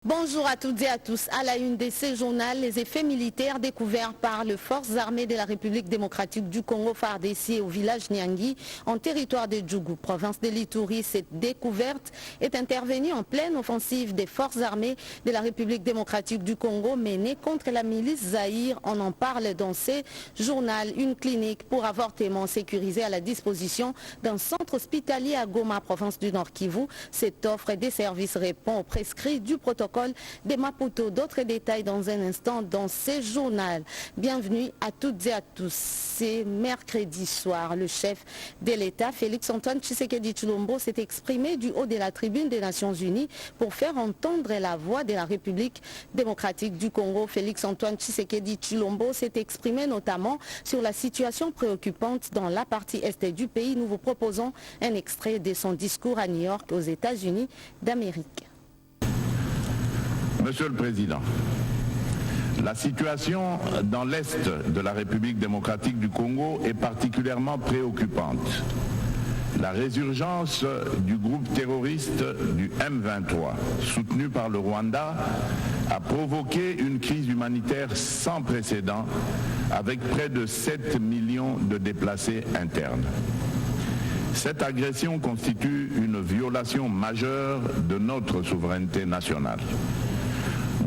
Bonjour à toutes et à tous. À la une de ce journal, les effets militaires découverts par les forces armées de la République démocratique du Congo FARDC au village Nyangi, en territoire de Djougou, province de l'Ituri. Cette découverte est intervenue en pleine offensive des forces armées de la République démocratique du Congo menée contre la milice Zaïre. On en parle dans ce journal. Une clinique pour avortement sécurisée à la disposition d'un centre hospitalier à Goma, province du Nord Kivu. Cette offre des services répond aux prescrits du protocole des Maputo. D'autres détails dans un instant dans ce journal. Bienvenue à toutes et à tous. C'est mercredi soir. Le chef de l'État, Félix-Antoine Tshisekedi Tshilombo, s'est exprimé du haut de la tribune des Nations Unies pour faire entendre la voix de la République démocratique du Congo. Félix-Antoine Tshisekedi Tshilombo s'est exprimé notamment sur la situation préoccupante dans la partie est du pays. Nous vous proposons un extrait de son discours à New York aux États-Unis d'Amérique. Monsieur le Président, la situation dans l'Est de la République démocratique du Congo est particulièrement préoccupante. La résurgence du groupe terroriste du M23, soutenu par le Rwanda, a provoqué une crise humanitaire sans précédent avec près de 7 millions de déplacés internes. Cette agression constitue une violation majeure de notre souveraineté nationale.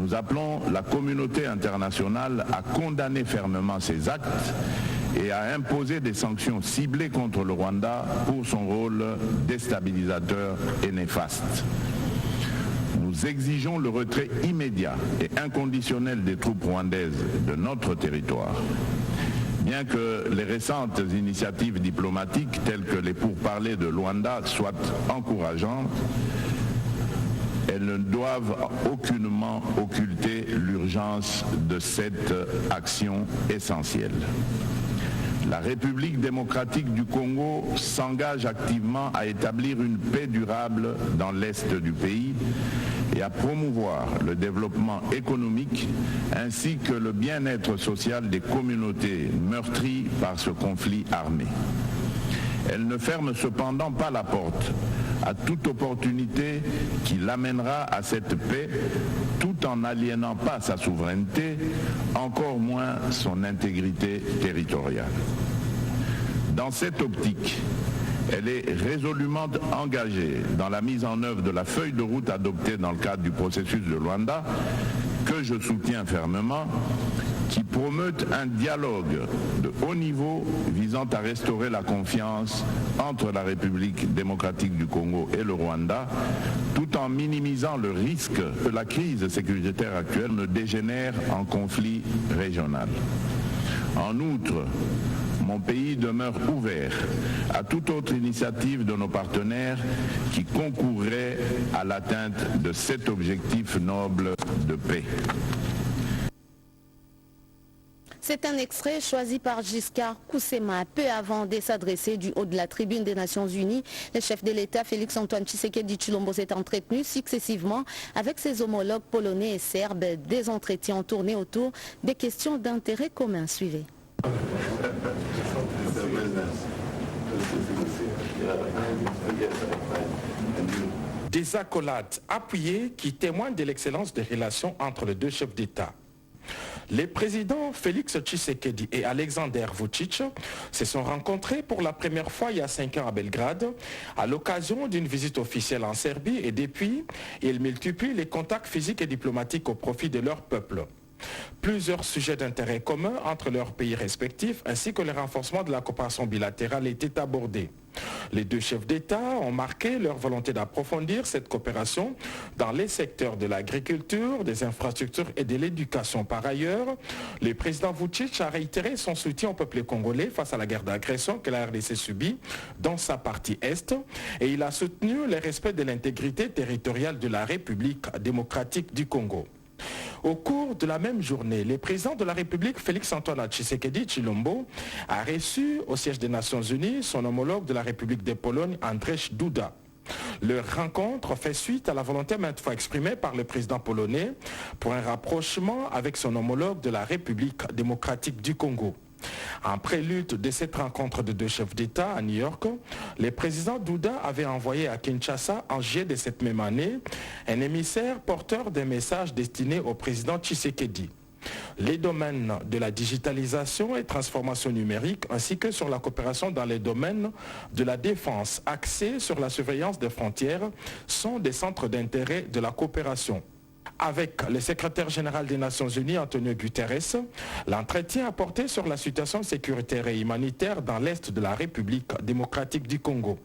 Nous appelons la communauté internationale à condamner fermement ces actes et à imposer des sanctions ciblées contre le Rwanda pour son rôle déstabilisateur et néfaste. Nous exigeons le retrait immédiat et inconditionnel des troupes rwandaises de notre territoire. Bien que les récentes initiatives diplomatiques telles que les pourparlers de Luanda soient encourageantes, elles ne doivent aucunement occulter l'urgence de cette action essentielle. La République démocratique du Congo s'engage activement à établir une paix durable dans l'est du pays et à promouvoir le développement économique ainsi que le bien-être social des communautés meurtries par ce conflit armé. Elle ne ferme cependant pas la porte à toute opportunité qui l'amènera à cette paix, tout en n'aliénant pas sa souveraineté, encore moins son intégrité territoriale. Dans cette optique, elle est résolument engagée dans la mise en œuvre de la feuille de route adoptée dans le cadre du processus de Luanda, que je soutiens fermement, qui promeut un dialogue de haut niveau visant à restaurer la confiance entre la République démocratique du Congo et le Rwanda, tout en minimisant le risque que la crise sécuritaire actuelle ne dégénère en conflit régional. En outre, mon pays demeure ouvert à toute autre initiative de nos partenaires qui concourrait à l'atteinte de cet objectif noble de paix. C'est un extrait choisi par Giscard Koussema. Peu avant de s'adresser du haut de la tribune des Nations Unies, le chef de l'État, Félix-Antoine Tshisekedi Tshilombo, s'est entretenu successivement avec ses homologues polonais et serbes. Des entretiens ont tourné autour des questions d'intérêt commun. Suivez. Des accolades appuyées qui témoignent de l'excellence des relations entre les deux chefs d'État. Les présidents Félix Tshisekedi et Alexander Vučić se sont rencontrés pour la première fois il y a 5 ans à Belgrade à l'occasion d'une visite officielle en Serbie et depuis, ils multiplient les contacts physiques et diplomatiques au profit de leur peuple. Plusieurs sujets d'intérêt commun entre leurs pays respectifs ainsi que le renforcement de la coopération bilatérale étaient abordés. Les deux chefs d'État ont marqué leur volonté d'approfondir cette coopération dans les secteurs de l'agriculture, des infrastructures et de l'éducation. Par ailleurs, le président Vučić a réitéré son soutien au peuple congolais face à la guerre d'agression que la RDC subit dans sa partie Est et il a soutenu le respect de l'intégrité territoriale de la République démocratique du Congo. Au cours de la même journée, le président de la République, Félix-Antoine Tshisekedi Tshilombo, a reçu au siège des Nations Unies son homologue de la République de Pologne, Andrzej Duda. Leur rencontre fait suite à la volonté maintes fois exprimée par le président polonais pour un rapprochement avec son homologue de la République démocratique du Congo. En prélude de cette rencontre de deux chefs d'État à New York, le président Douda avait envoyé à Kinshasa en juillet de cette même année un émissaire porteur des messages destinés au président Tshisekedi. Les domaines de la digitalisation et transformation numérique ainsi que sur la coopération dans les domaines de la défense axés sur la surveillance des frontières sont des centres d'intérêt de la coopération. Avec le secrétaire général des Nations Unies, Antonio Guterres, l'entretien a porté sur la situation sécuritaire et humanitaire dans l'Est de la République démocratique du Congo.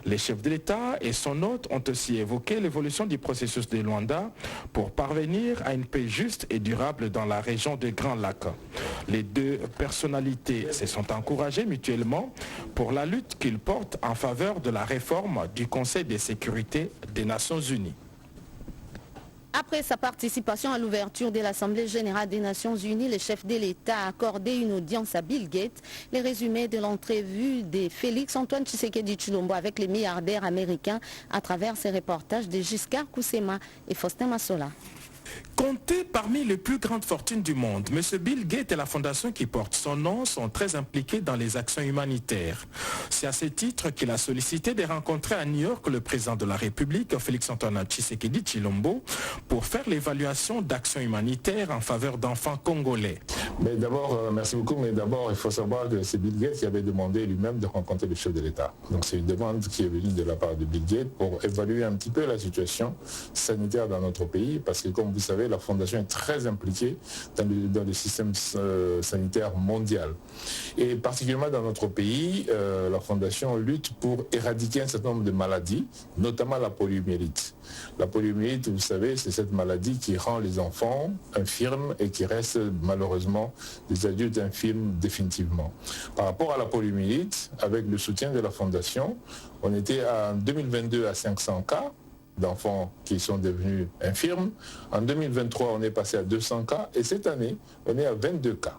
Les chefs de l'État et son hôte ont aussi évoqué l'évolution du processus de Luanda pour parvenir à une paix juste et durable dans la région des Grands Lacs. Les deux personnalités se sont encouragées mutuellement pour la lutte qu'ils portent en faveur de la réforme du Conseil de sécurité des Nations Unies. Après sa participation à l'ouverture de l'Assemblée générale des Nations Unies, le chef de l'État a accordé une audience à Bill Gates. Les résumés de l'entrevue de Félix Antoine Tshisekedi Tshilombo avec les milliardaires américains à travers ses reportages de Giscard Koussema et Faustin Massola. Compté parmi les plus grandes fortunes du monde, M. Bill Gates et la fondation qui porte son nom sont très impliqués dans les actions humanitaires. C'est à ce titre qu'il a sollicité de rencontrer à New York le président de la République, Félix Antoine Tshisekedi Tshilombo, pour faire l'évaluation d'actions humanitaires en faveur d'enfants congolais. Mais d'abord, merci beaucoup, mais d'abord, il faut savoir que c'est Bill Gates qui avait demandé lui-même de rencontrer le chef de l'État. Donc c'est une demande qui est venue de la part de Bill Gates pour évaluer un petit peu la situation sanitaire dans notre pays, parce que comme vous savez, la Fondation est très impliquée dans le système sanitaire mondial. Et particulièrement dans notre pays, la Fondation lutte pour éradiquer un certain nombre de maladies, notamment la poliomyélite. La poliomyélite, vous savez, c'est cette maladie qui rend les enfants infirmes et qui reste malheureusement des adultes infirmes définitivement. Par rapport à la poliomyélite, avec le soutien de la Fondation, on était en 2022 à 500 cas d'enfants qui sont devenus infirmes. En 2023, on est passé à 200 cas et cette année, on est à 22 cas.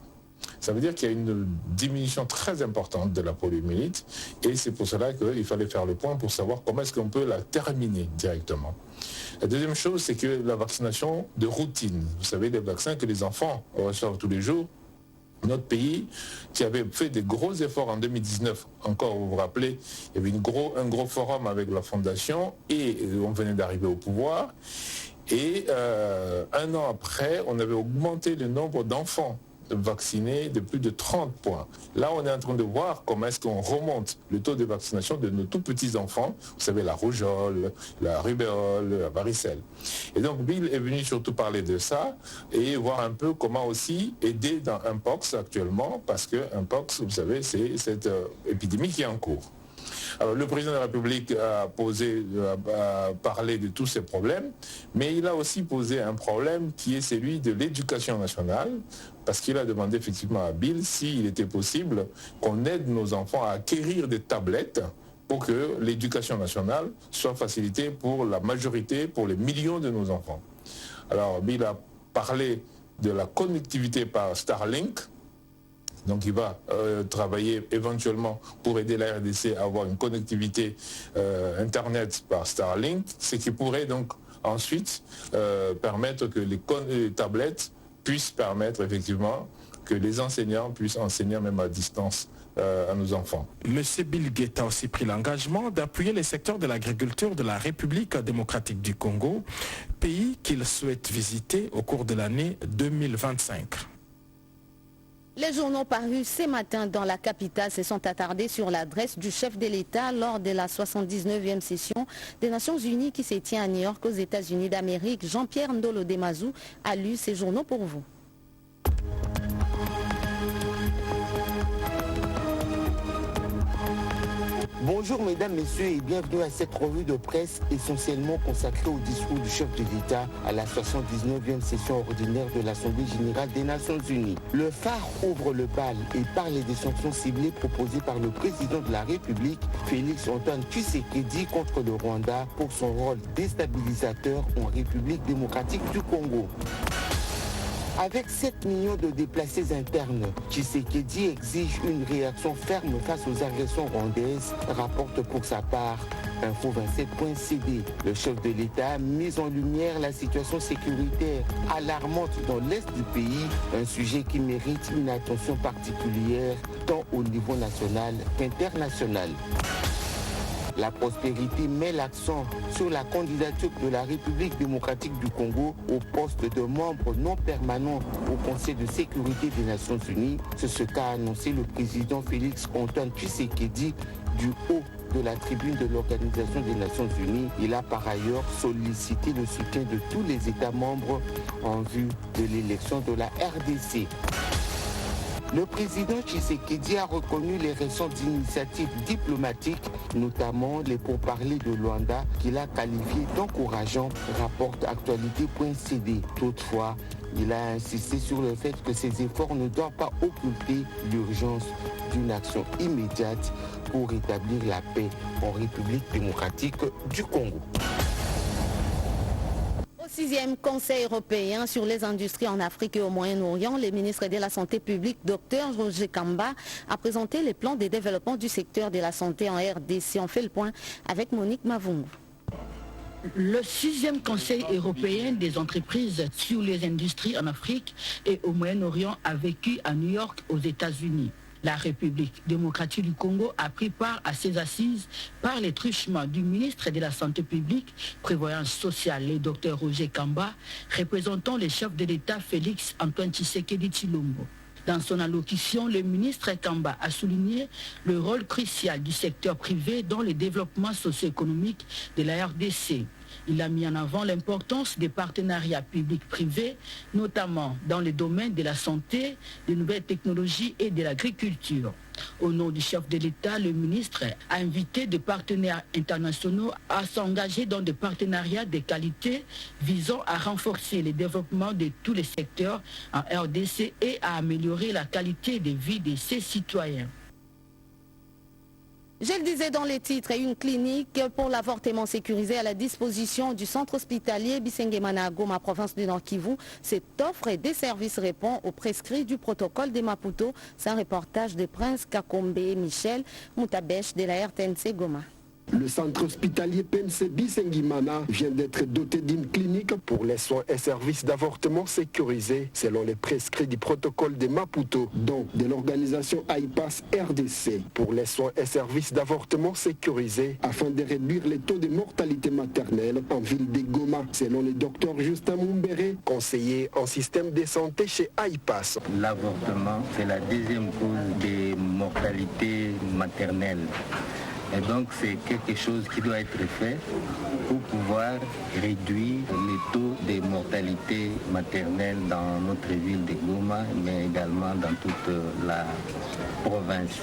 Ça veut dire qu'il y a une diminution très importante de la poliomyélite et c'est pour cela qu'il fallait faire le point pour savoir comment est-ce qu'on peut la terminer directement. La deuxième chose, c'est que la vaccination de routine, vous savez, les vaccins que les enfants reçoivent tous les jours, notre pays, qui avait fait des gros efforts en 2019, encore vous vous rappelez, il y avait un gros forum avec la Fondation et on venait d'arriver au pouvoir. Et un an après, on avait augmenté le nombre d'enfants vaccinés de plus de 30 points. Là, on est en train de voir comment est-ce qu'on remonte le taux de vaccination de nos tout petits enfants. Vous savez, la rougeole, la rubéole, la varicelle. Et donc, Bill est venu surtout parler de ça et voir un peu comment aussi aider dans Mpox actuellement, parce que Mpox, vous savez, c'est cette épidémie qui est en cours. Alors, le président de la République a parlé de tous ces problèmes, mais il a aussi posé un problème qui est celui de l'éducation nationale, parce qu'il a demandé effectivement à Bill s'il était possible qu'on aide nos enfants à acquérir des tablettes pour que l'éducation nationale soit facilitée pour la majorité, pour les millions de nos enfants. Alors, Bill a parlé de la connectivité par Starlink. Donc il va travailler éventuellement pour aider la RDC à avoir une connectivité Internet par Starlink, ce qui pourrait donc ensuite permettre que les tablettes puissent permettre effectivement que les enseignants puissent enseigner même à distance à nos enfants. M. Bill Gates a aussi pris l'engagement d'appuyer les secteurs de l'agriculture de la République démocratique du Congo, pays qu'il souhaite visiter au cours de l'année 2025. Les journaux parus ce matin dans la capitale se sont attardés sur l'adresse du chef de l'État lors de la 79e session des Nations Unies qui se tient à New York aux États-Unis d'Amérique. Jean-Pierre Ndolo Demazou a lu ces journaux pour vous. Bonjour mesdames, messieurs et bienvenue à cette revue de presse essentiellement consacrée au discours du chef de l'État à la 79e session ordinaire de l'Assemblée générale des Nations Unies. Le phare ouvre le bal et parle des sanctions ciblées proposées par le président de la République, Félix Antoine Tshisekedi, contre le Rwanda pour son rôle déstabilisateur en République démocratique du Congo. Avec 7 millions de déplacés internes, Tshisekedi exige une réaction ferme face aux agressions rwandaises, rapporte pour sa part Info27.cd. Le chef de l'État a mis en lumière la situation sécuritaire alarmante dans l'est du pays, un sujet qui mérite une attention particulière tant au niveau national qu'international. La prospérité met l'accent sur la candidature de la République démocratique du Congo au poste de membre non permanent au Conseil de sécurité des Nations Unies. C'est ce qu'a annoncé le président Félix-Antoine Tshisekedi du haut de la tribune de l'Organisation des Nations Unies. Il a par ailleurs sollicité le soutien de tous les États membres en vue de l'élection de la RDC. Le président Tshisekedi a reconnu les récentes initiatives diplomatiques, notamment les pourparlers de Luanda, qu'il a qualifiés d'encourageants, rapporte actualité.cd. Toutefois, il a insisté sur le fait que ces efforts ne doivent pas occulter l'urgence d'une action immédiate pour rétablir la paix en République démocratique du Congo. Au 6e Conseil européen sur les industries en Afrique et au Moyen-Orient, le ministre de la Santé publique, Dr Roger Kamba, a présenté les plans de développement du secteur de la santé en RDC. On fait le point avec Monique Mavungu. Le 6e Conseil européen des entreprises sur les industries en Afrique et au Moyen-Orient a vécu à New York, aux États-Unis. La République démocratique du Congo a pris part à ces assises par les truchements du ministre de la Santé publique, Prévoyance sociale, le Dr Roger Kamba, représentant les chefs de l'État Félix-Antoine Tshisekedi Tshilombo. Dans son allocution, le ministre Kamba a souligné le rôle crucial du secteur privé dans le développement socio-économique de la RDC. Il a mis en avant l'importance des partenariats publics-privés, notamment dans les domaines de la santé, des nouvelles technologies et de l'agriculture. Au nom du chef de l'État, le ministre a invité des partenaires internationaux à s'engager dans des partenariats de qualité visant à renforcer le développement de tous les secteurs en RDC et à améliorer la qualité de vie de ses citoyens. Je le disais dans les titres, une clinique pour l'avortement sécurisé à la disposition du centre hospitalier Bisengemana à Goma, province du Nord Kivu. Cette offre des services répond aux prescrits du protocole de Maputo. C'est un reportage de Prince Kakombe Michel Moutabesh de la RTNC Goma. Le centre hospitalier PNC Bisengimana vient d'être doté d'une clinique pour les soins et services d'avortement sécurisés selon les prescrits du protocole de Maputo, dont de l'organisation AIPAS RDC pour les soins et services d'avortement sécurisés afin de réduire les taux de mortalité maternelle en ville de Goma, selon le docteur Justin Mumbere, conseiller en système de santé chez AIPAS. L'avortement, c'est la deuxième cause de mortalité maternelle. Et donc c'est quelque chose qui doit être fait pour pouvoir réduire les taux de mortalité maternelle dans notre ville de Goma, mais également dans toute la province.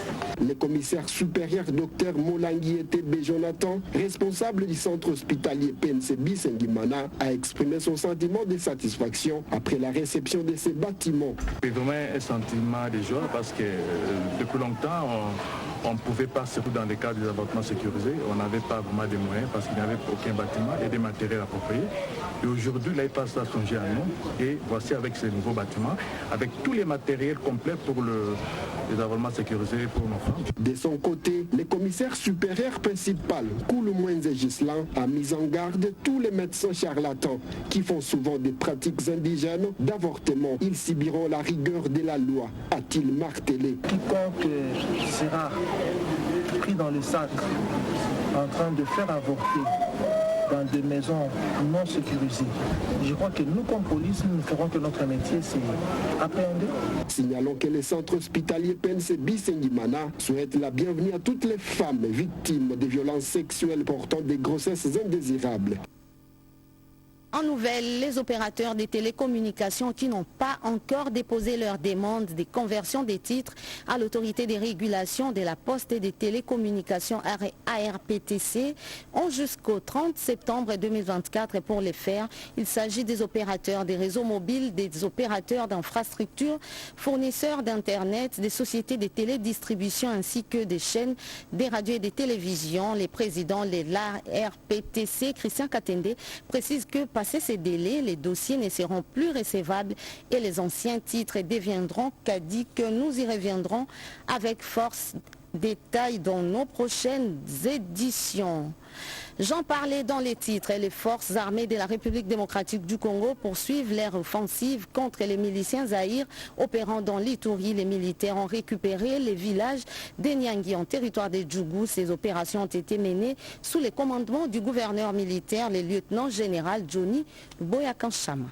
Le commissaire supérieur Dr Molanguiete Jonathan, responsable du centre hospitalier PNC Bisengimana, a exprimé son sentiment de satisfaction après la réception de ces bâtiments. C'est vraiment un sentiment de joie parce que depuis longtemps, on ne pouvait pas, surtout dans le cadre des avortements sécurisés, on n'avait pas vraiment de moyens parce qu'il n'y avait aucun bâtiment et des matériels appropriés. Et aujourd'hui, l'AIPAS a songé à nous et voici avec ces nouveaux bâtiments, avec tous les matériels complets pour les avortements sécurisés pour nos femmes. De son côté, le commissaire supérieur principal, Koulou-Mwenze Gislan, a mis en garde tous les médecins charlatans qui font souvent des pratiques indigènes d'avortement. Ils subiront la rigueur de la loi, a-t-il martelé. Quiconque sera pris dans le sac en train de faire avorter dans des maisons non sécurisées. Je crois que nous, comme police, nous ne ferons que notre métier, c'est appréhender. Signalons que le centre hospitalier PNC Bisengimana souhaite la bienvenue à toutes les femmes victimes de violences sexuelles portant des grossesses indésirables. En nouvelle, les opérateurs des télécommunications qui n'ont pas encore déposé leur demande de conversion des titres à l'autorité des régulations de la poste et des télécommunications ARPTC ont jusqu'au 30 septembre 2024 pour les faire. Il s'agit des opérateurs des réseaux mobiles, des opérateurs d'infrastructures, fournisseurs d'Internet, des sociétés de télédistribution ainsi que des chaînes, des radios et des télévisions. Les présidents de l'ARPTC, Christian Katende, précise que passé ces délais, les dossiers ne seront plus recevables et les anciens titres deviendront caducs. Nous y reviendrons avec force Détails dans nos prochaines éditions. J'en parlais dans les titres. Les forces armées de la République démocratique du Congo poursuivent leur offensive contre les miliciens zaïres opérant dans l'Ituri. Les militaires ont récupéré les villages des Niangui en territoire des Djougou. Ces opérations ont été menées sous les commandements du gouverneur militaire, le lieutenant-général Johnny Boyakanchama.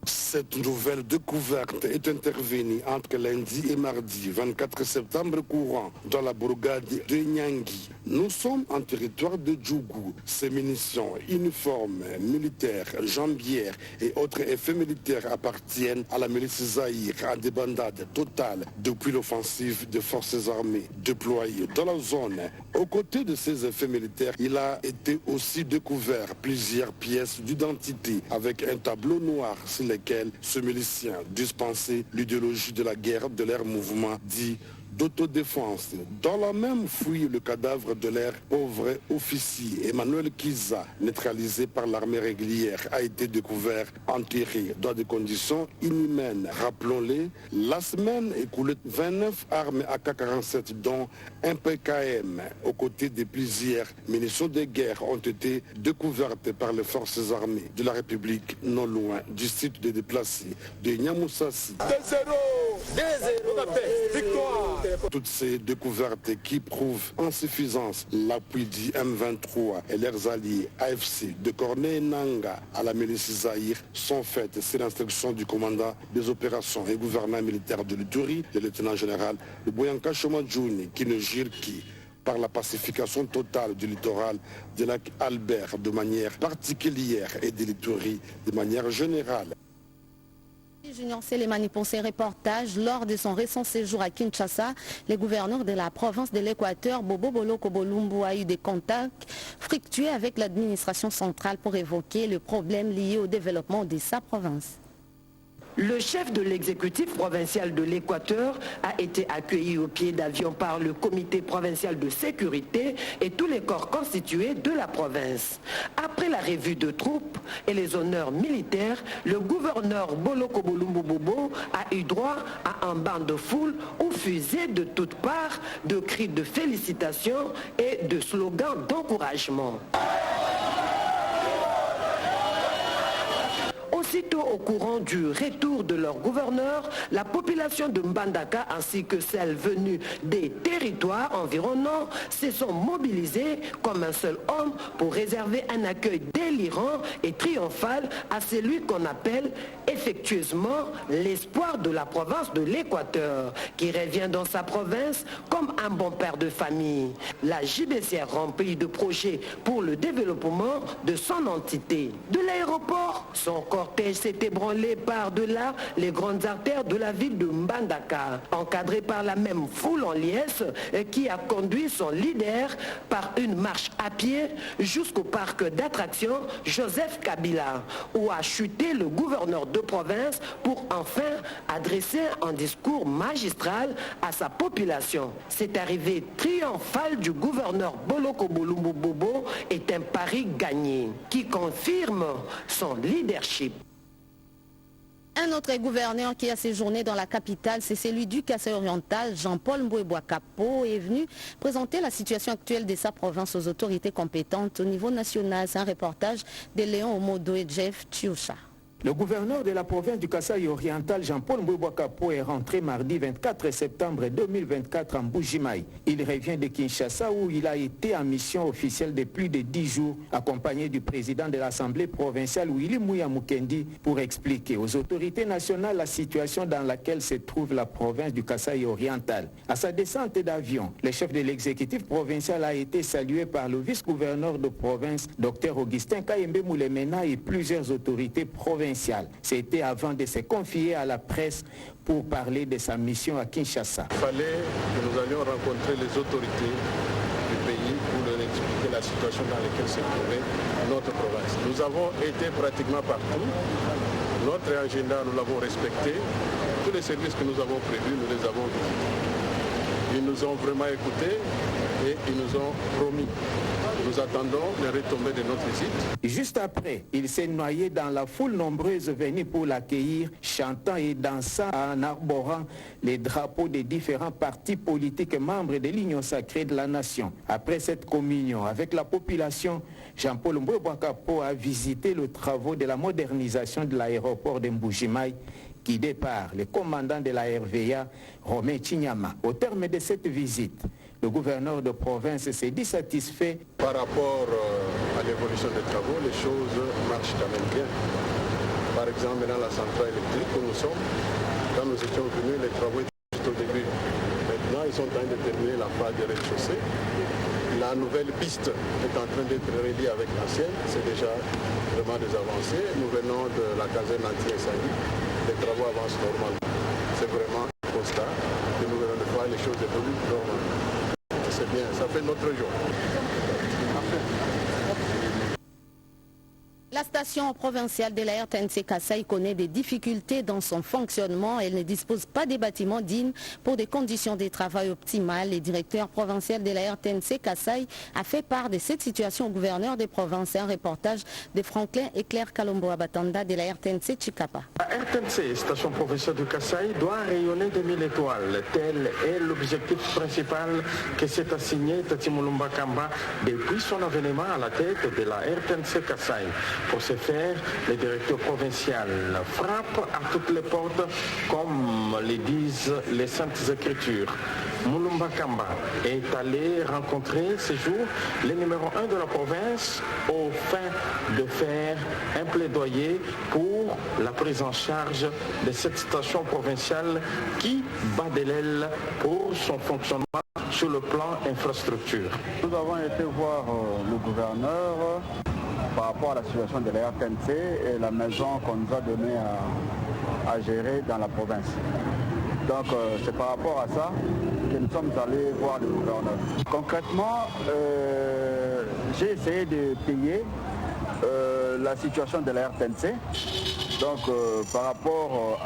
Cette nouvelle découverte est intervenue entre lundi et mardi 24 septembre courant dans la bourgade de Niangui. Nous sommes en territoire de Djougou. Ces munitions, uniformes, militaires, jambières et autres effets militaires appartiennent à la milice zaïre en débandade totale depuis l'offensive des forces armées déployées dans la zone. Aux côtés de ces effets militaires, il a été aussi découvert plusieurs pièces d'identité avec un tableau noir sur lesquels ce milicien dispensait l'idéologie de la guerre de leur mouvement dit d'autodéfense. Dans la même fouille, le cadavre de leur pauvre officier Emmanuel Kiza, neutralisé par l'armée régulière, a été découvert enterré dans des conditions inhumaines. Rappelons-le, la semaine écoulée, 29 armes AK-47 dont un PKM aux côtés de plusieurs munitions de guerre ont été découvertes par les forces armées de la République non loin du site de déplacés de Nyamoussassi. 2-0, victoire. Toutes ces découvertes qui prouvent en suffisance l'appui du M23 et leurs alliés AFC de Corneille Nanga à la milice zaïre sont faites sur l'instruction du commandant des opérations et gouverneur militaire de l'Ituri, le lieutenant-général Boyakanchama Johnny, qui ne jure qui par la pacification totale du littoral du lac Albert de manière particulière et de l'Ituri de manière générale. Junior Selemani pour ses reportages. Lors de son récent séjour à Kinshasa, le gouverneur de la province de l'Équateur, Bobo Boloko Bolumbu, a eu des contacts fructueux avec l'administration centrale pour évoquer le problème lié au développement de sa province. Le chef de l'exécutif provincial de l'Équateur a été accueilli au pied d'avion par le comité provincial de sécurité et tous les corps constitués de la province. Après la revue de troupes et les honneurs militaires, le gouverneur Boloko Bolumbu Bobo a eu droit à un banc de foule où fusaient de toutes parts de cris de félicitations et de slogans d'encouragement. Aussitôt au courant du retour de leur gouverneur, la population de Mbandaka ainsi que celle venue des territoires environnants se sont mobilisées comme un seul homme pour réserver un accueil délirant et triomphal à celui qu'on appelle effectueusement l'espoir de la province de l'Équateur, qui revient dans sa province comme un bon père de famille. La JBCR remplie de projets pour le développement de son entité. De l'aéroport, son cortège s'est ébranlé par-delà les grandes artères de la ville de Mbandaka, encadré par la même foule en liesse qui a conduit son leader par une marche à pied jusqu'au parc d'attractions Joseph Kabila, où a chuté le gouverneur de province pour enfin adresser un discours magistral à sa population. Cette arrivée triomphale du gouverneur Boloko Bolumbu Bobo est un pari gagné qui confirme son leadership. Un autre gouverneur qui a séjourné dans la capitale, c'est celui du Kasaï oriental, Jean-Paul Mboué-Boakapo, est venu présenter la situation actuelle de sa province aux autorités compétentes au niveau national. C'est un reportage de Léon Omodo et Jeff Chioucha. Le gouverneur de la province du Kasaï oriental, Jean-Paul Mboué-Boakapo, est rentré mardi 24 septembre 2024 en Bujimaï. Il revient de Kinshasa où il a été en mission officielle de plus de 10 jours, accompagné du président de l'Assemblée provinciale, Willy Mouya Mukendi, pour expliquer aux autorités nationales la situation dans laquelle se trouve la province du Kasaï oriental. À sa descente d'avion, le chef de l'exécutif provincial a été salué par le vice-gouverneur de province, Dr Augustin Kayembe Moulemena, et plusieurs autorités provinciales. C'était avant de se confier à la presse pour parler de sa mission à Kinshasa. Il fallait que nous allions rencontrer les autorités du pays pour leur expliquer la situation dans laquelle se trouvait notre province. Nous avons été pratiquement partout. Notre agenda, nous l'avons respecté. Tous les services que nous avons prévus, nous les avons visités. Ils nous ont vraiment écoutés. et ils nous ont promis. Nous attendons les retombées de notre visite. Juste après, il s'est noyé dans la foule nombreuse venue pour l'accueillir, chantant et dansant en arborant les drapeaux des différents partis politiques membres de l'Union sacrée de la nation. Après cette communion avec la population, Jean-Paul Mboué-Bouakapo a visité les travaux de la modernisation de l'aéroport de Mbuji-Mayi, guidé par le commandant de la RVA, Romain Chinyama. Au terme de cette visite, le gouverneur de province s'est dit satisfait. Par rapport à l'évolution des travaux, les choses marchent quand même bien. Par exemple, dans la centrale électrique où nous sommes, quand nous étions venus, les travaux étaient juste au début. Maintenant, ils sont en train de terminer la phase de rez-de-chaussée. La nouvelle piste est en train d'être reliée avec l'ancienne. C'est déjà vraiment des avancées. Nous venons de la caserne anti-incendie. Les travaux avancent normalement. C'est vraiment un constat que nous venons de faire. Les choses évoluent normalement. C'est bien, ça fait notre joie. La station provinciale de la RTNC Kasaï connaît des difficultés dans son fonctionnement. Elle ne dispose pas des bâtiments dignes pour des conditions de travail optimales. Le directeur provincial de la RTNC Kasaï a fait part de cette situation au gouverneur des provinces. Un reportage de Franklin et Claire Kalombo Abatanda de la RTNC Chikapa. La RTNC, station provinciale du Kasaï, doit rayonner de 1000 étoiles. Tel est l'objectif principal que s'est assigné Tati Mulumba Kamba depuis son avènement à la tête de la RTNC Kasaï. Pour ce faire, le directeur provincial frappe à toutes les portes, comme le disent les Saintes Écritures. Mulumba Kamba est allé rencontrer ce jour le numéro 1 de la province au fin de faire un plaidoyer pour la prise en charge de cette station provinciale qui bat de l'aile pour son fonctionnement sur le plan infrastructure. Nous avons été voir le gouverneur par rapport à la situation de la RTNC et la maison qu'on nous a donnée à gérer dans la province. Donc c'est par rapport à ça que nous sommes allés voir le gouverneur. Concrètement, j'ai essayé de payer la situation de la RTNC, donc par rapport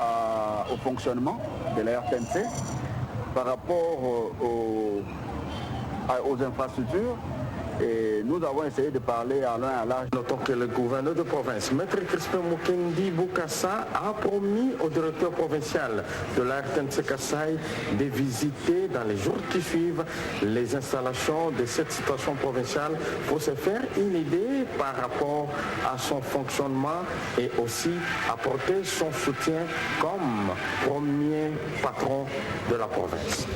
au fonctionnement de la RTNC, par rapport aux infrastructures. Et nous avons essayé de parler à l'un à l'âge. Notons que le gouverneur de province, Maître Crispin Mukendi Boukassa, a promis au directeur provincial de la RTNC Kasaï de visiter dans les jours qui suivent les installations de cette station provinciale pour se faire une idée par rapport à son fonctionnement et aussi apporter son soutien comme premier patron de la province.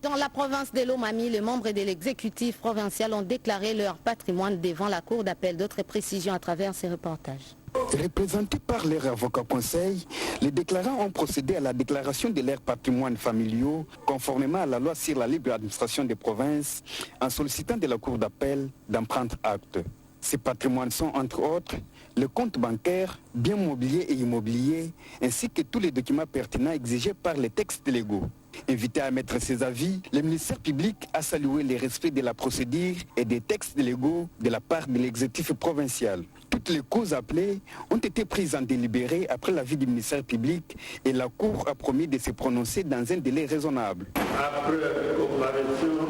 Dans la province de Lomami, les membres de l'exécutif provincial ont déclaré leur patrimoine devant la cour d'appel. D'autres précisions à travers ces reportages. Représentés par leurs avocats conseil, les déclarants ont procédé à la déclaration de leurs patrimoines familiaux conformément à la loi sur la libre administration des provinces en sollicitant de la cour d'appel d'en prendre acte. Ces patrimoines sont entre autres le compte bancaire, biens mobiliers et immobiliers, ainsi que tous les documents pertinents exigés par les textes légaux. Invité à mettre ses avis, le ministère public a salué le respect de la procédure et des textes légaux de la part de l'exécutif provincial. Toutes les causes appelées ont été prises en délibéré après l'avis du ministère public et la Cour a promis de se prononcer dans un délai raisonnable. Après la comparution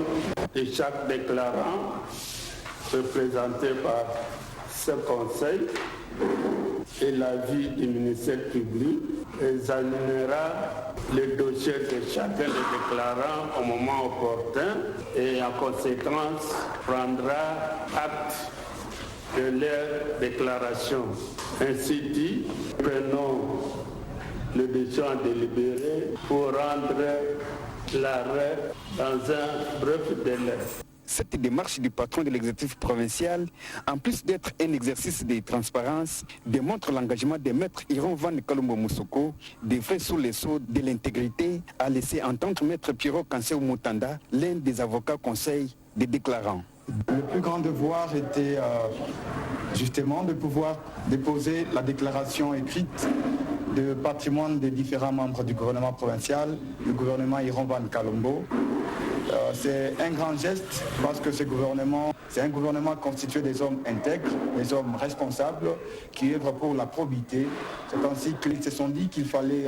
de chaque déclarant, représenté par ce conseil et l'avis du ministère public, examinera le dossier de chacun des déclarants au moment opportun et en conséquence prendra acte de leur déclaration. Ainsi dit, prenons le décision à délibérer pour rendre l'arrêt dans un bref délai. Cette démarche du patron de l'exécutif provincial, en plus d'être un exercice de transparence, démontre l'engagement de maître Iron Van Kalumbo Moussoko, d'œuvrer sous les sceaux de l'intégrité, a laissé entendre maître Pierrot Kanseo Moutanda, l'un des avocats conseils des déclarants. Le plus grand devoir était justement de pouvoir déposer la déclaration écrite de patrimoine des différents membres du gouvernement provincial, le gouvernement Iron Van Kalumbo. C'est un grand geste parce que ce gouvernement, c'est un gouvernement constitué des hommes intègres, des hommes responsables qui œuvrent pour la probité. C'est ainsi qu'ils se sont dit qu'il fallait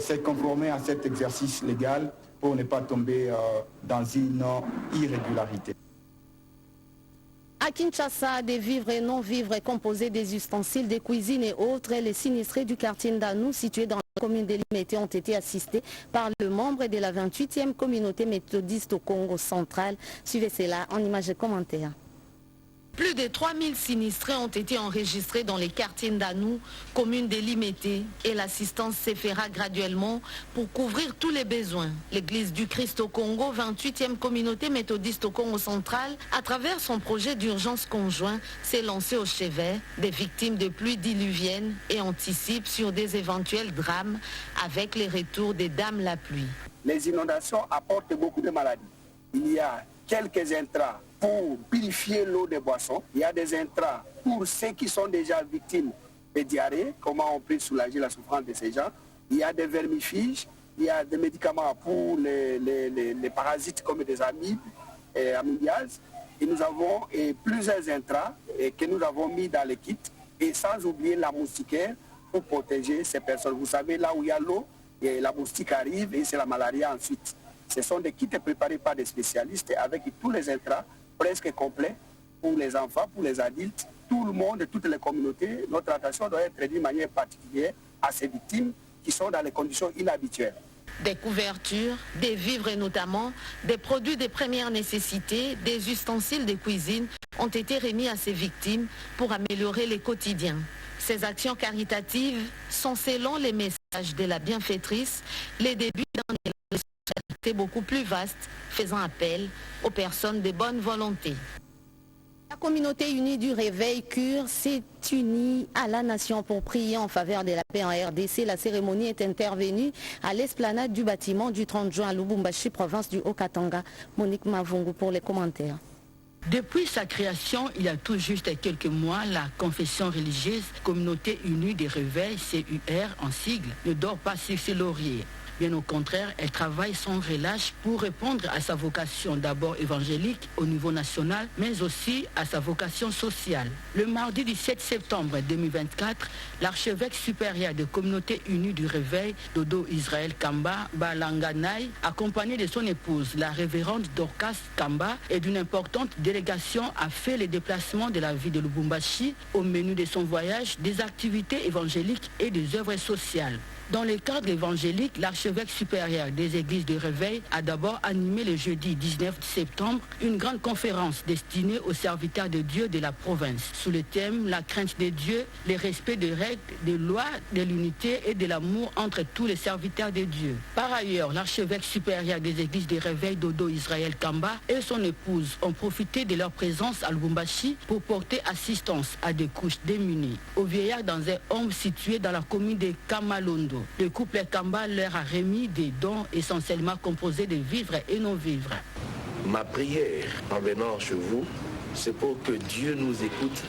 se conformer à cet exercice légal pour ne pas tomber dans une irrégularité. À Kinshasa, des vivres et non-vivres composés des ustensiles de cuisine et autres, les sinistrés du quartier Ndanou, situé dans la commune de Limete, ont été assistés par le membre de la 28e communauté méthodiste au Congo central. Suivez cela en images et commentaires. Plus de 3000 sinistrés ont été enregistrés dans les quartiers Ndanou, commune de Limete, et l'assistance se fera graduellement pour couvrir tous les besoins. L'église du Christ au Congo, 28e communauté méthodiste au Congo central, à travers son projet d'urgence conjoint, s'est lancée au chevet des victimes de pluies diluviennes et anticipe sur des éventuels drames avec les retours des dames la pluie. Les inondations apportent beaucoup de maladies. Il y a quelques intrants pour purifier l'eau des boissons. Il y a des intrants pour ceux qui sont déjà victimes de diarrhée, comment on peut soulager la souffrance de ces gens. Il y a des vermifuges, il y a des médicaments pour les parasites comme des amibes et amibiases. Et nous avons plusieurs intrants que nous avons mis dans les kits, et sans oublier la moustiquaire pour protéger ces personnes. Vous savez, là où il y a l'eau, la moustique arrive et c'est la malaria ensuite. Ce sont des kits préparés par des spécialistes avec tous les intrants presque complets pour les enfants, pour les adultes, tout le monde, toutes les communautés. Notre attention doit être d'une manière particulière à ces victimes qui sont dans les conditions inhabituelles. Des couvertures, des vivres et notamment des produits de première nécessité, des ustensiles de cuisine ont été remis à ces victimes pour améliorer les quotidiens. Ces actions caritatives sont, selon les messages de la bienfaitrice, les débuts d'un élan de solidarité beaucoup plus vaste, faisant appel aux personnes de bonne volonté. La communauté unie du Réveil Cure s'est unie à la nation pour prier en faveur de la paix en RDC. La cérémonie est intervenue à l'esplanade du bâtiment du 30 juin à Lubumbashi, province du Haut-Katanga. Monique Mavungu pour les commentaires. Depuis sa création, il y a tout juste quelques mois, la confession religieuse Communauté Unie des Réveils, CUR en sigle, ne dort pas sur ses lauriers. Bien au contraire, elle travaille sans relâche pour répondre à sa vocation d'abord évangélique au niveau national, mais aussi à sa vocation sociale. Le mardi 17 septembre 2024, l'archevêque supérieur de Communauté Unie du Réveil, Dodo Israël Kamba Balanganaï, accompagné de son épouse, la révérende Dorcas Kamba, et d'une importante délégation, a fait le déplacement de la ville de Lubumbashi au menu de son voyage, des activités évangéliques et des œuvres sociales. Dans le cadre évangélique, l'archevêque supérieur des églises de Réveil a d'abord animé le jeudi 19 septembre une grande conférence destinée aux serviteurs de Dieu de la province, sous le thème « La crainte de Dieu, le respect des règles, des lois, de l'unité et de l'amour entre tous les serviteurs de Dieu ». Par ailleurs, l'archevêque supérieur des églises de Réveil, Dodo Israël Kamba, et son épouse ont profité de leur présence à Lubumbashi pour porter assistance à des couches démunies, aux vieillards dans un home situé dans la commune de Kamalondo. Le couple Kamba leur a remis des dons essentiellement composés de vivres et non-vivres. Ma prière en venant chez vous, c'est pour que Dieu nous écoute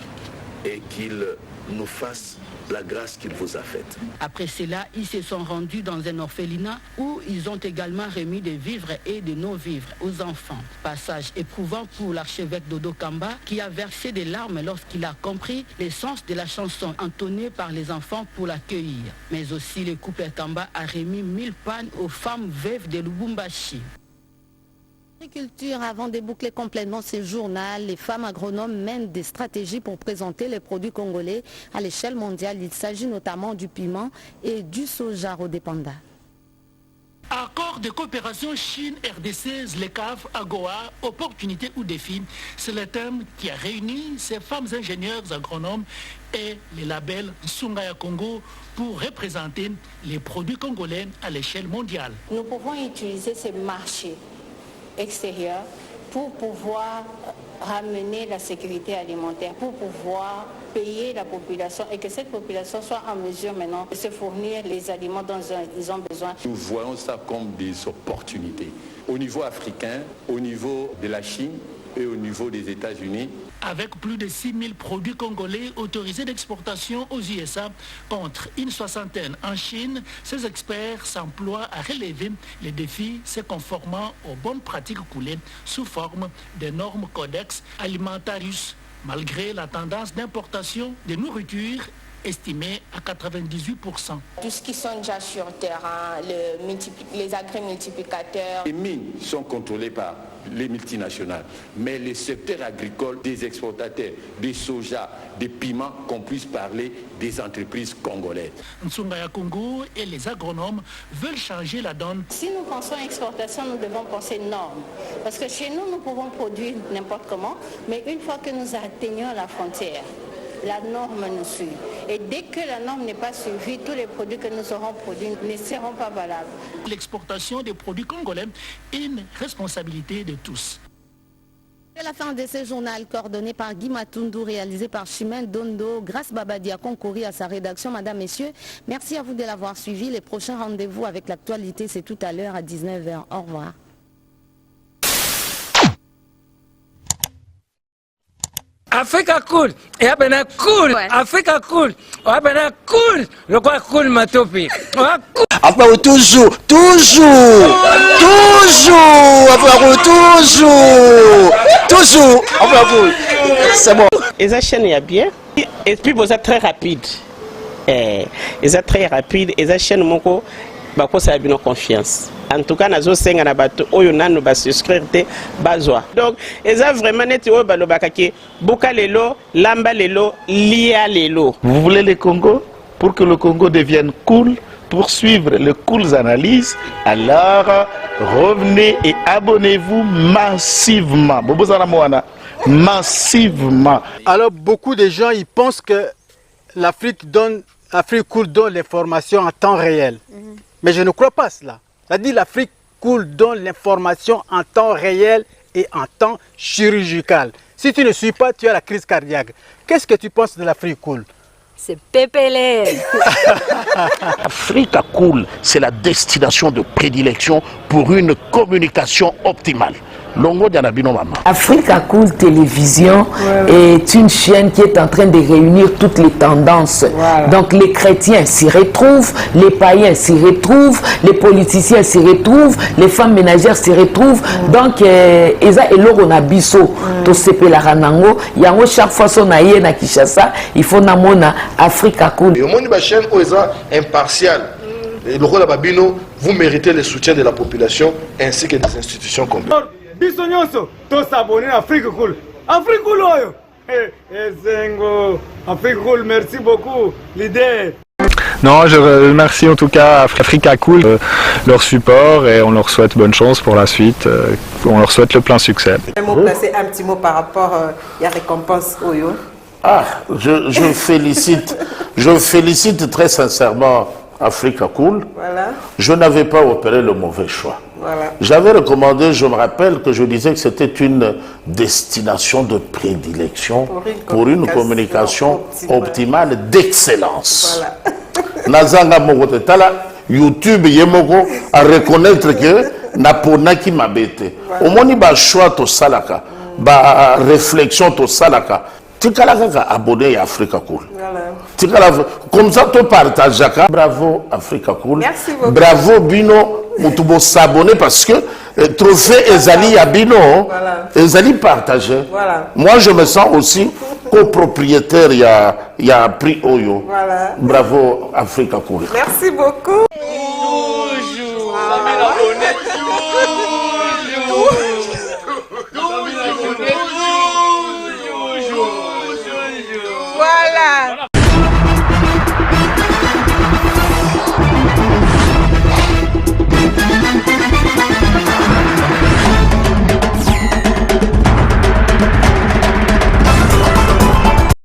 et qu'il nous fasse la grâce qu'il vous a faite. Après cela, ils se sont rendus dans un orphelinat où ils ont également remis des vivres et des non-vivres aux enfants. Passage éprouvant pour l'archevêque Dodo Kamba qui a versé des larmes lorsqu'il a compris le sens de la chanson entonnée par les enfants pour l'accueillir. Mais aussi le couple Kamba a remis 1000 pannes aux femmes veuves de Lubumbashi. Agriculture, avant de boucler complètement ce journal, les femmes agronomes mènent des stratégies pour présenter les produits congolais à l'échelle mondiale. Il s'agit notamment du piment et du soja Rodépanda. Accord de coopération Chine-RDC, ZLECAf, AGOA, opportunité ou défi, c'est le thème qui a réuni ces femmes ingénieurs agronomes et les labels Sungaya Congo pour représenter les produits congolais à l'échelle mondiale. Nous pouvons utiliser ces marchés extérieurs pour pouvoir ramener la sécurité alimentaire, pour pouvoir payer la population et que cette population soit en mesure maintenant de se fournir les aliments dont ils ont besoin. Nous voyons ça comme des opportunités au niveau africain, au niveau de la Chine et au niveau des États-Unis. Avec plus de 6000 produits congolais autorisés d'exportation aux USA contre une soixantaine en Chine, ces experts s'emploient à relever les défis se conformant aux bonnes pratiques coulées sous forme des normes Codex Alimentarius. Malgré la tendance d'importation de nourriture estimé à 98%. Tout ce qui sont déjà sur terrain, les agrès multiplicateurs. Les mines sont contrôlées par les multinationales, mais les secteurs agricoles, des exportateurs, des soja, des piments, qu'on puisse parler des entreprises congolaises. Nsungaya Congo et les agronomes veulent changer la donne. Si nous pensons exportation, nous devons penser normes. Parce que chez nous, nous pouvons produire n'importe comment, mais une fois que nous atteignons la frontière, la norme nous suit. Et dès que la norme n'est pas suivie, tous les produits que nous aurons produits ne seront pas valables. L'exportation des produits congolais est une responsabilité de tous. C'est la fin de ce journal coordonné par Guy Matundou, réalisé par Chimène Dondo. Grâce Babadi a concouru à sa rédaction. Madame, Messieurs, merci à vous de l'avoir suivi. Les prochains rendez-vous avec l'actualité, c'est tout à l'heure à 19h. Au revoir. Africa cool, et abena cool, Africa cool, abena cool, le quoi cool matopi. Enfin, toujours, enfin, c'est bon. Et ça chaîne est bien, et puis vous êtes très rapide. Et ça très rapide, et ça chaîne mon co, bah quoi ça a bien confiance. En tout cas, nazo senga na bato oyo nanu ba souscrire te bazwa. Donc, eza vraiment neti oyo balobakaki buka lelo, lamba lelo, lia lelo. Vous voulez le Congo? Pour que le Congo devienne cool, pour suivre les cool analyses, alors revenez et abonnez-vous massivement. Massivement. Alors beaucoup de gens ils pensent que l'Afrique cool donne l'information en temps réel. Mais je ne crois pas cela. C'est-à-dire l'Afrique cool donne l'information en temps réel et en temps chirurgical. Si tu ne suis pas, tu as la crise cardiaque. Qu'est-ce que tu penses de l'Afrique cool? C'est PPL. Africa Cool, c'est la destination de prédilection pour une communication optimale. Africa Cool Télévision est une chaîne qui est en train de réunir toutes les tendances. Donc les chrétiens s'y retrouvent, les païens s'y retrouvent, les politiciens s'y retrouvent, les femmes ménagères s'y retrouvent. Donc eza eloro na biso to sepela ranango yango chaque fois son aye na Kinshasa, il faut namona Africa Cool. Et au monde de chaîne oza impartial. Et le rôle de Babino, vous méritez le soutien de la population ainsi que des institutions complètes. Biso nyonso to s'abonner à Africa Cool. Africa Cool oyo. Zengo. Africa Cool, merci beaucoup l'idée. Non, je remercie en tout cas Africa Cool leur support et on leur souhaite bonne chance pour la suite. On leur souhaite le plein succès. Placer un petit mot par rapport à la récompense Oyo. Ah, je félicite très sincèrement Africa Cool. Voilà. Je n'avais pas opéré le mauvais choix. Voilà. J'avais recommandé, je me rappelle que je disais que c'était une destination de prédilection pour une communication optimale d'excellence. Nazanga Mogote Tala, YouTube Yemoko a reconnaître que Naponaki Mabete. Au moins, il choix to salaka, ba réflexion to salaka. Tikalaka abonné à Africa Cool. Comme ça, tu partages. Bravo Africa Cool. Merci beaucoup. Bravo Bino. Mutubo s'abonner parce que trophée Ezali à Bino, Ezali partagé. Voilà. Moi, je me sens aussi copropriétaire. Il y a prix Oyo. Voilà. Bravo Africa Cool. Merci beaucoup. Toujours.